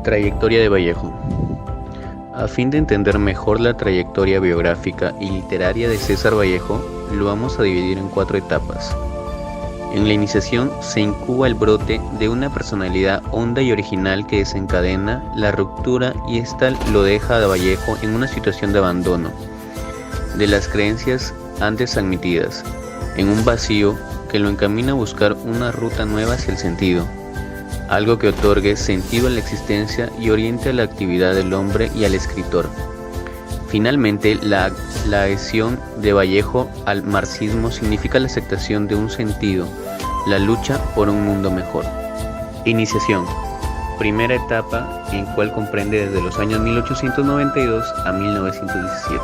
Trayectoria de Vallejo. A fin de entender mejor la trayectoria biográfica y literaria de César Vallejo, lo vamos a dividir en 4 etapas. En la iniciación se incuba el brote de una personalidad honda y original que desencadena la ruptura, y esta lo deja a Vallejo en una situación de abandono de las creencias antes admitidas, en un vacío que lo encamina a buscar una ruta nueva hacia el sentido, algo que otorgue sentido a la existencia y oriente a la actividad del hombre y al escritor. Finalmente, la adhesión de Vallejo al marxismo significa la aceptación de un sentido, la lucha por un mundo mejor. Iniciación. Primera etapa, en cual comprende desde los años 1892 a 1917.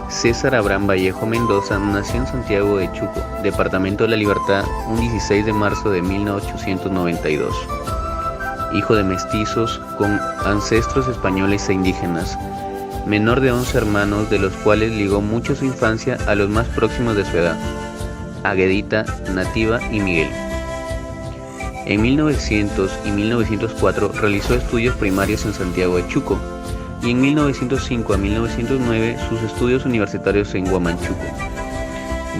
César Abraham Vallejo Mendoza nació en Santiago de Chuco, Departamento de la Libertad, un 16 de marzo de 1892. Hijo de mestizos con ancestros españoles e indígenas, menor de 11 hermanos, de los cuales ligó mucho su infancia a los más próximos de su edad, Aguedita, Nativa y Miguel. En 1900 y 1904 realizó estudios primarios en Santiago de Chuco, y en 1905 a 1909 sus estudios universitarios en Huamachuco.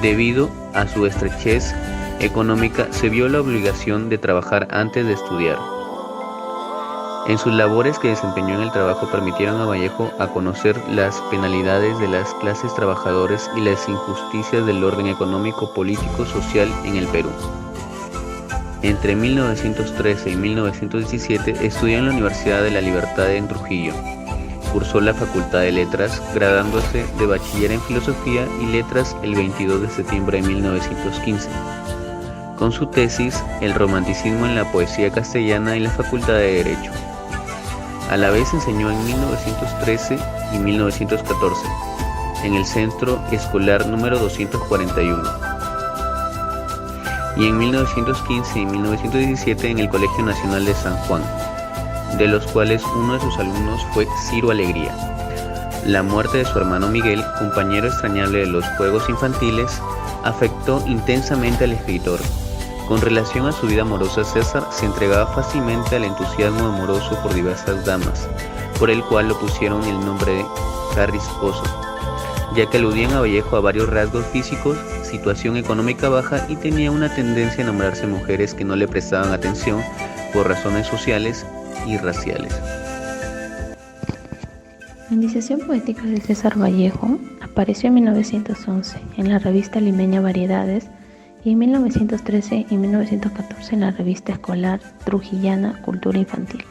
Debido a su estrechez económica, se vio la obligación de trabajar antes de estudiar. En sus labores que desempeñó en el trabajo permitieron a Vallejo a conocer las penalidades de las clases trabajadoras y las injusticias del orden económico, político, social en el Perú. Entre 1913 y 1917 estudió en la Universidad de la Libertad en Trujillo. Cursó la Facultad de Letras, graduándose de bachiller en Filosofía y Letras el 22 de septiembre de 1915. Con su tesis, El romanticismo en la poesía castellana, en la Facultad de Derecho. A la vez enseñó en 1913 y 1914 en el Centro Escolar número 241 y en 1915 y 1917 en el Colegio Nacional de San Juan, de los cuales uno de sus alumnos fue Ciro Alegría. La muerte de su hermano Miguel, compañero extrañable de los juegos infantiles, afectó intensamente al escritor. Con relación a su vida amorosa, César se entregaba fácilmente al entusiasmo amoroso por diversas damas, por el cual lo pusieron el nombre de Carrisposo, ya que aludían a Vallejo a varios rasgos físicos, situación económica baja, y tenía una tendencia a enamorarse de mujeres que no le prestaban atención por razones sociales y raciales. La iniciación poética de César Vallejo apareció en 1911 en la revista limeña Variedades y en 1913 y 1914 en la revista escolar trujillana Cultura Infantil.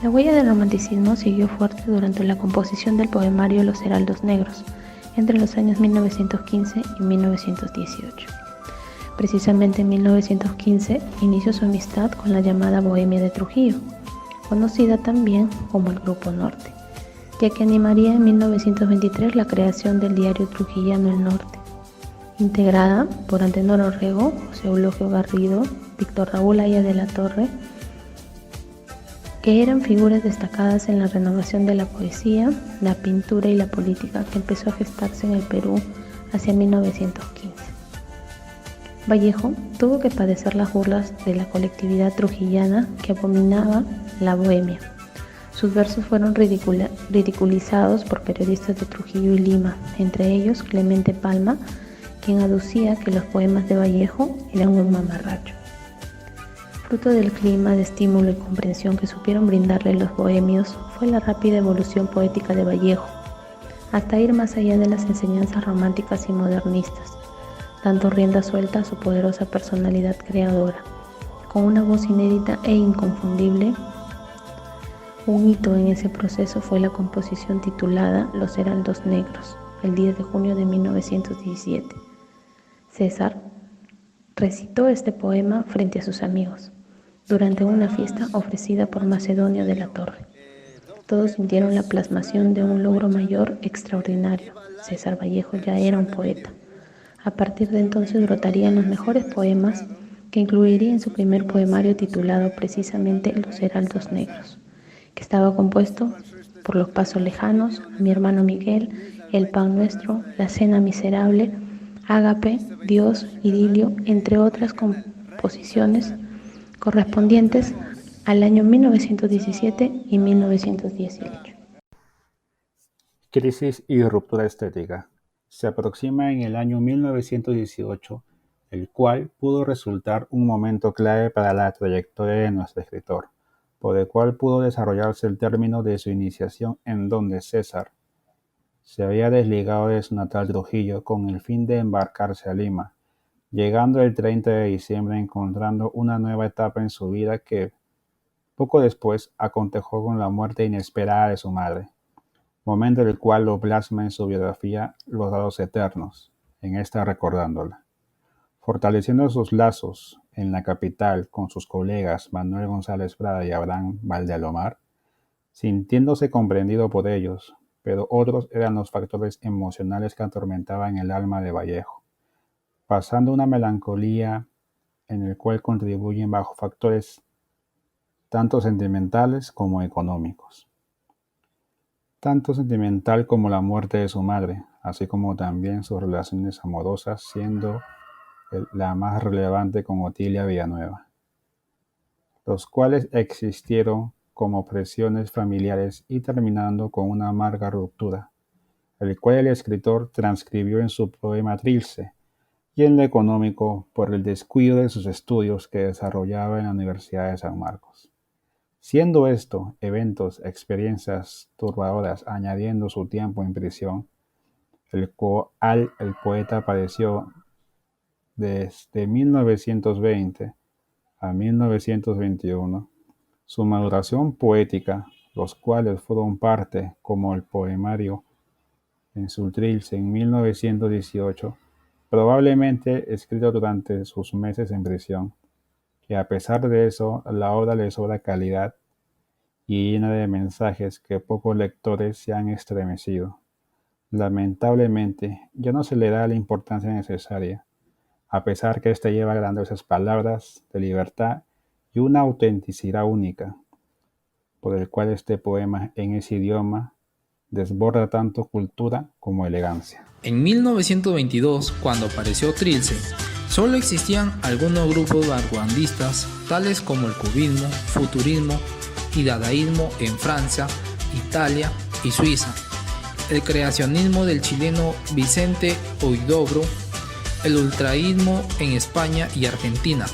La huella del romanticismo siguió fuerte durante la composición del poemario Los Heraldos Negros entre los años 1915 y 1918. Precisamente en 1915 inició su amistad con la llamada Bohemia de Trujillo, conocida también como el Grupo Norte, ya que animaría en 1923 la creación del diario trujillano El Norte, integrada por Antenor Orrego, José Eulogio Garrido, Víctor Raúl Aya de la Torre, que eran figuras destacadas en la renovación de la poesía, la pintura y la política que empezó a gestarse en el Perú hacia 1915. Vallejo tuvo que padecer las burlas de la colectividad trujillana que abominaba la bohemia. Sus versos fueron ridiculizados por periodistas de Trujillo y Lima, entre ellos Clemente Palma, quien aducía que los poemas de Vallejo eran un mamarracho. Fruto del clima de estímulo y comprensión que supieron brindarle los bohemios fue la rápida evolución poética de Vallejo, hasta ir más allá de las enseñanzas románticas y modernistas, dando rienda suelta a su poderosa personalidad creadora, con una voz inédita e inconfundible. Un hito en ese proceso fue la composición titulada Los Heraldos Negros, el 10 de junio de 1917. César recitó este poema frente a sus amigos, durante una fiesta ofrecida por Macedonio de la Torre. Todos sintieron la plasmación de un logro mayor extraordinario. César Vallejo ya era un poeta. A partir de entonces brotarían los mejores poemas, que incluiría en su primer poemario titulado precisamente Los Heraldos Negros, que estaba compuesto por Los Pasos Lejanos, Mi Hermano Miguel, El Pan Nuestro, La Cena Miserable, Ágape, Dios, Idilio, entre otras composiciones correspondientes al año 1917 y 1918. Crisis y ruptura estética. Se aproxima en el año 1918, el cual pudo resultar un momento clave para la trayectoria de nuestro escritor, por el cual pudo desarrollarse el término de su iniciación, en donde César se había desligado de su natal Trujillo con el fin de embarcarse a Lima, llegando el 30 de diciembre encontrando una nueva etapa en su vida que poco después acontejó con la muerte inesperada de su madre, momento en el cual lo plasma en su biografía Los Dados Eternos, en esta recordándola. Fortaleciendo sus lazos en la capital con sus colegas Manuel González Prada y Abraham Valdealomar, sintiéndose comprendido por ellos, pero otros eran los factores emocionales que atormentaban el alma de Vallejo, pasando una melancolía en el cual contribuyen bajo factores tanto sentimentales como económicos. Tanto sentimental como la muerte de su madre, así como también sus relaciones amorosas, siendo la más relevante con Otilia Villanueva, los cuales existieron como presiones familiares y terminando con una amarga ruptura, el cual el escritor transcribió en su poema Trilce, y en lo económico por el descuido de sus estudios que desarrollaba en la Universidad de San Marcos. Siendo esto eventos, experiencias turbadoras, añadiendo su tiempo en prisión, el cual el poeta padeció desde 1920 a 1921, su maduración poética, los cuales fueron parte, como el poemario en su Trilce en 1918, probablemente escrito durante sus meses en prisión, que a pesar de eso, la obra le sobra calidad y llena de mensajes que pocos lectores se han estremecido. Lamentablemente, ya no se le da la importancia necesaria, a pesar que éste lleva grandiosas palabras de libertad y una autenticidad única, por el cual este poema en ese idioma desborda tanto cultura como elegancia. En 1922, cuando apareció Trilce, solo existían algunos grupos vanguardistas, tales como el cubismo, futurismo y dadaísmo en Francia, Italia y Suiza, el creacionismo del chileno Vicente Huidobro, el ultraísmo en España y Argentina.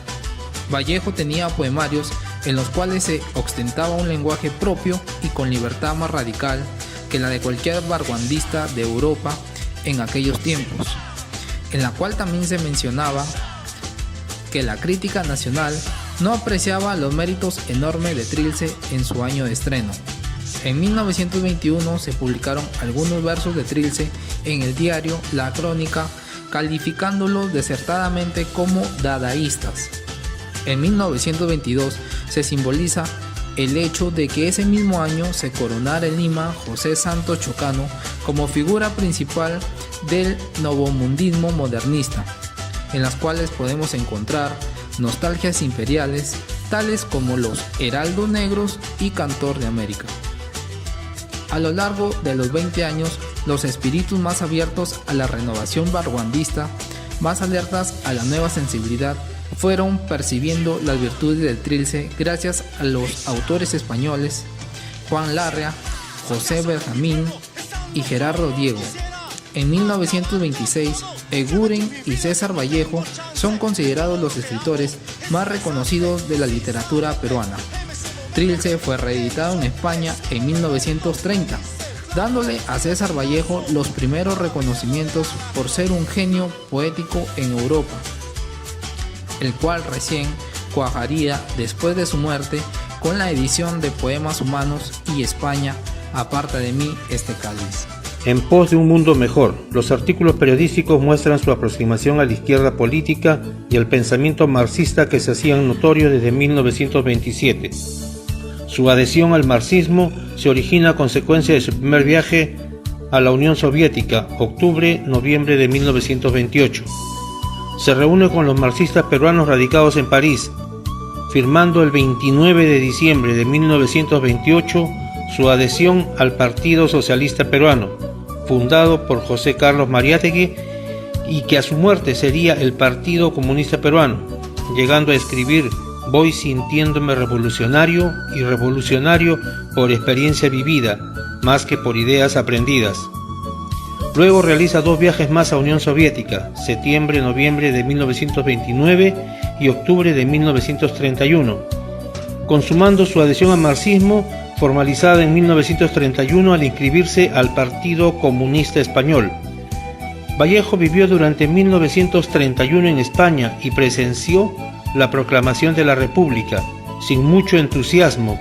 Vallejo tenía poemarios en los cuales se ostentaba un lenguaje propio y con libertad más radical que la de cualquier vanguardista de Europa en aquellos tiempos, en la cual también se mencionaba que la crítica nacional no apreciaba los méritos enormes de Trilce en su año de estreno. En 1921 se publicaron algunos versos de Trilce en el diario La Crónica, calificándolos desertadamente como dadaístas. En 1922 se simboliza el hecho de que ese mismo año se coronara en Lima José Santos Chocano como figura principal del novomundismo modernista, en las cuales podemos encontrar nostalgias imperiales tales como los Heraldos Negros y Cantor de América. A lo largo de los 20 años, los espíritus más abiertos a la renovación vanguardista, más alertas a la nueva sensibilidad, fueron percibiendo las virtudes del Trilce gracias a los autores españoles Juan Larrea, José Benjamín y Gerardo Diego. En 1926, Eguren y César Vallejo son considerados los escritores más reconocidos de la literatura peruana. Trilce fue reeditado en España en 1930, dándole a César Vallejo los primeros reconocimientos por ser un genio poético en Europa, el cual recién cuajaría después de su muerte con la edición de Poemas Humanos y España, aparte de mí, este cáliz. En pos de un mundo mejor, los artículos periodísticos muestran su aproximación a la izquierda política y al pensamiento marxista que se hacían notorios desde 1927. Su adhesión al marxismo se origina a consecuencia de su primer viaje a la Unión Soviética, octubre-noviembre de 1928. Se reúne con los marxistas peruanos radicados en París, firmando el 29 de diciembre de 1928 su adhesión al Partido Socialista Peruano, fundado por José Carlos Mariátegui, y que a su muerte sería el Partido Comunista Peruano, llegando a escribir voy sintiéndome revolucionario y revolucionario por experiencia vivida, más que por ideas aprendidas. Luego realiza 2 viajes más a Unión Soviética, septiembre-noviembre de 1929 y octubre de 1931, consumando su adhesión al marxismo formalizada en 1931 al inscribirse al Partido Comunista Español. Vallejo vivió durante 1931 en España y presenció la proclamación de la República, sin mucho entusiasmo,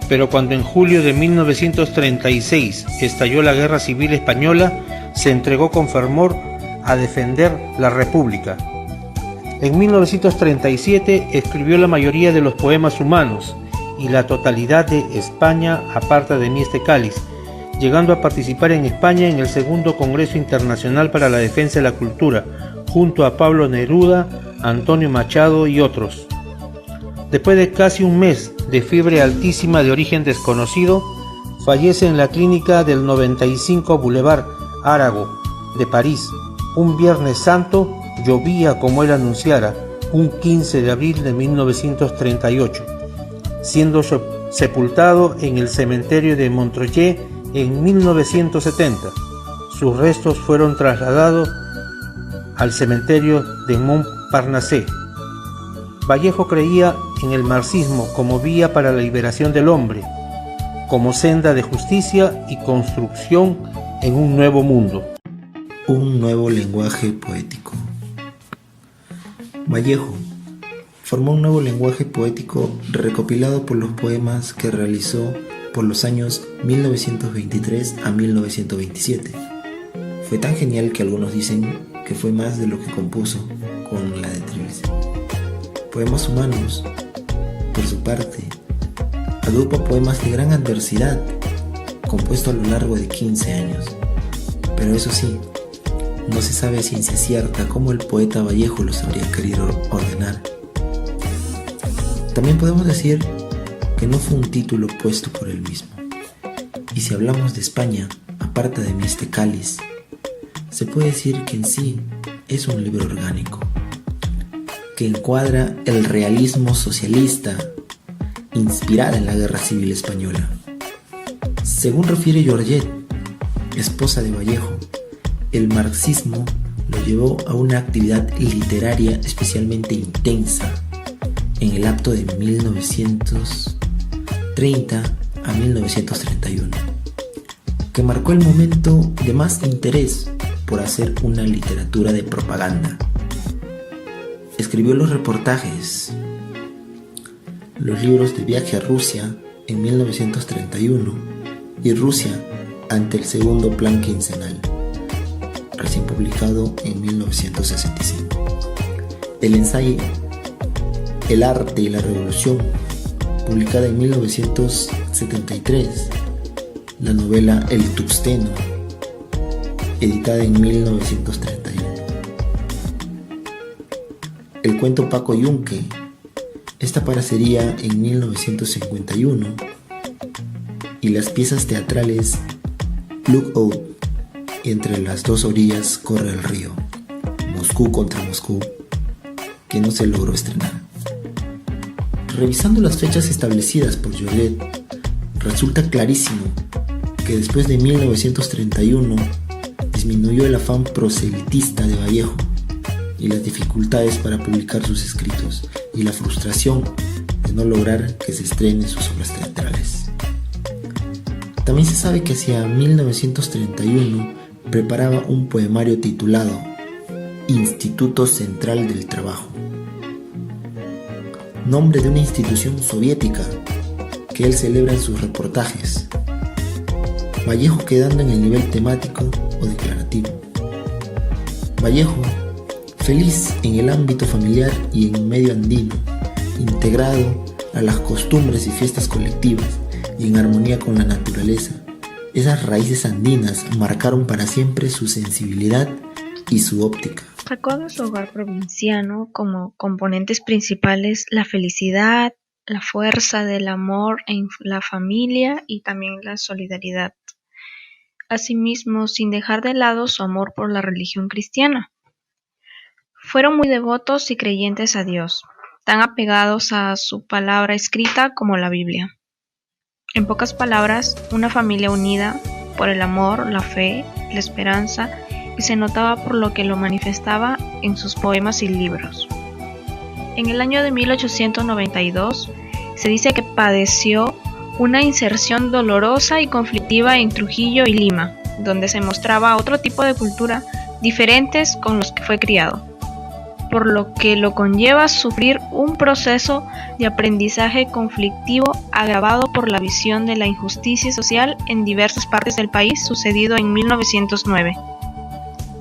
pero cuando en julio de 1936 estalló la Guerra Civil Española, se entregó con fervor a defender la República. En 1937 escribió la mayoría de los poemas humanos y la totalidad de España aparta de mí este cáliz, llegando a participar en España en el Segundo Congreso Internacional para la Defensa de la Cultura, junto a Pablo Neruda, Antonio Machado y otros. Después de casi un mes de fiebre altísima de origen desconocido, fallece en la clínica del 95 Boulevard Arago de París. Un Viernes Santo llovía como él anunciara, un 15 de abril de 1938, siendo sepultado en el cementerio de Montreuil en 1970. Sus restos fueron trasladados al cementerio de Montparnasse. Vallejo creía en el marxismo como vía para la liberación del hombre, como senda de justicia y construcción en un nuevo mundo. Un nuevo lenguaje poético. Vallejo formó un nuevo lenguaje poético recopilado por los poemas que realizó por los años 1923 a 1927. Fue tan genial que algunos dicen que fue más de lo que compuso con la de Trilce. Poemas Humanos, por su parte, agrupa poemas de gran adversidad, compuesto a lo largo de 15 años. Pero eso sí, no se sabe a ciencia cierta cómo el poeta Vallejo los habría querido ordenar. También podemos decir que no fue un título puesto por él mismo. Y si hablamos de España, aparte de este cáliz, se puede decir que en sí es un libro orgánico, que encuadra el realismo socialista inspirada en la Guerra Civil Española. Según refiere Georgette, esposa de Vallejo, el marxismo lo llevó a una actividad literaria especialmente intensa en el lapso de 1930 a 1931, que marcó el momento de más interés por hacer una literatura de propaganda. Escribió los reportajes, los libros de viaje a Rusia en 1931 y Rusia ante el segundo plan quincenal, recién publicado en 1965. El ensayo El arte y la revolución, publicada en 1973. La novela El Tuxteno, editada en 1931. El cuento Paco Yunque, esta aparecería en 1951. Y las piezas teatrales Look Out y Entre las dos orillas corre el río, Moscú contra Moscú, que no se logró estrenar. Revisando las fechas establecidas por Georgette, resulta clarísimo que después de 1931 disminuyó el afán proselitista de Vallejo y las dificultades para publicar sus escritos y la frustración de no lograr que se estrenen sus obras teatrales. También se sabe que hacia 1931 preparaba un poemario titulado Instituto Central del Trabajo, nombre de una institución soviética que él celebra en sus reportajes. Vallejo quedando en el nivel temático o declarativo. Vallejo, feliz en el ámbito familiar y en el medio andino, integrado a las costumbres y fiestas colectivas y en armonía con la naturaleza. Esas raíces andinas marcaron para siempre su sensibilidad y su óptica. Sacó de su hogar provinciano como componentes principales la felicidad, la fuerza del amor en la familia y también la solidaridad. Asimismo, sin dejar de lado su amor por la religión cristiana. Fueron muy devotos y creyentes a Dios. tan apegados a su palabra escrita como la Biblia. En pocas palabras, una familia unida por el amor, la fe, la esperanza, y se notaba por lo que lo manifestaba en sus poemas y libros. En el año de 1892 se dice que padeció una inserción dolorosa y conflictiva en Trujillo y Lima, donde se mostraba otro tipo de cultura diferentes con los que fue criado, por lo que lo conlleva a sufrir un proceso de aprendizaje conflictivo agravado por la visión de la injusticia social en diversas partes del país sucedido en 1909,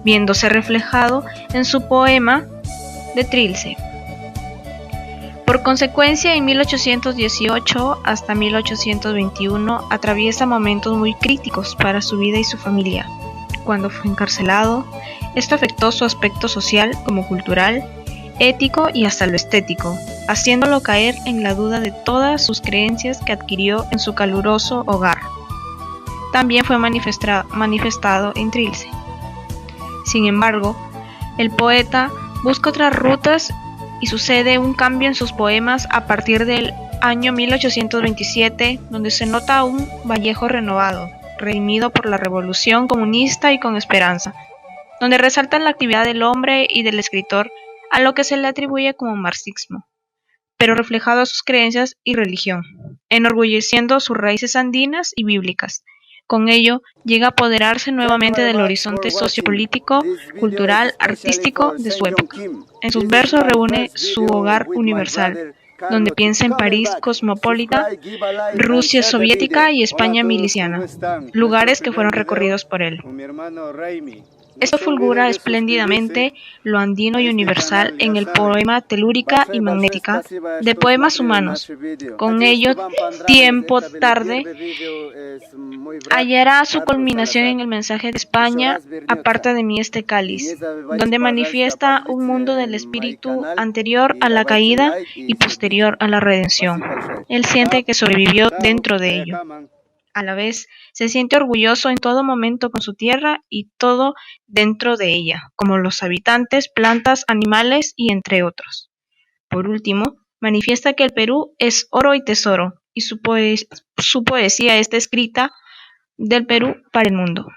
viéndose reflejado en su poema de Trilce. Por consecuencia, en 1818 hasta 1821 atraviesa momentos muy críticos para su vida y su familia. Cuando fue encarcelado, esto afectó su aspecto social como cultural, ético y hasta lo estético, haciéndolo caer en la duda de todas sus creencias que adquirió en su caluroso hogar. También fue manifestado en Trilce. Sin embargo, el poeta busca otras rutas y sucede un cambio en sus poemas a partir del año 1827, donde se nota un Vallejo renovado, redimido por la revolución comunista y con esperanza, donde resalta la actividad del hombre y del escritor a lo que se le atribuye como marxismo, pero reflejado a sus creencias y religión, enorgulleciendo sus raíces andinas y bíblicas. Con ello, llega a apoderarse nuevamente del horizonte sociopolítico, cultural, artístico de su época. En sus versos reúne su hogar universal, donde piensa en París cosmopolita, Rusia soviética y España miliciana, lugares que fueron recorridos por él. Esto fulgura espléndidamente lo andino y universal en el poema Telúrica y Magnética de Poemas Humanos. Con ello, tiempo tarde, hallará su culminación en el mensaje de España, aparta de mí este cáliz, donde manifiesta un mundo del espíritu anterior a la caída y posterior a la redención. Él siente que sobrevivió dentro de ello. A la vez, se siente orgulloso en todo momento con su tierra y todo dentro de ella, como los habitantes, plantas, animales y entre otros. Por último, manifiesta que el Perú es oro y tesoro, y su poesía está escrita del Perú para el mundo.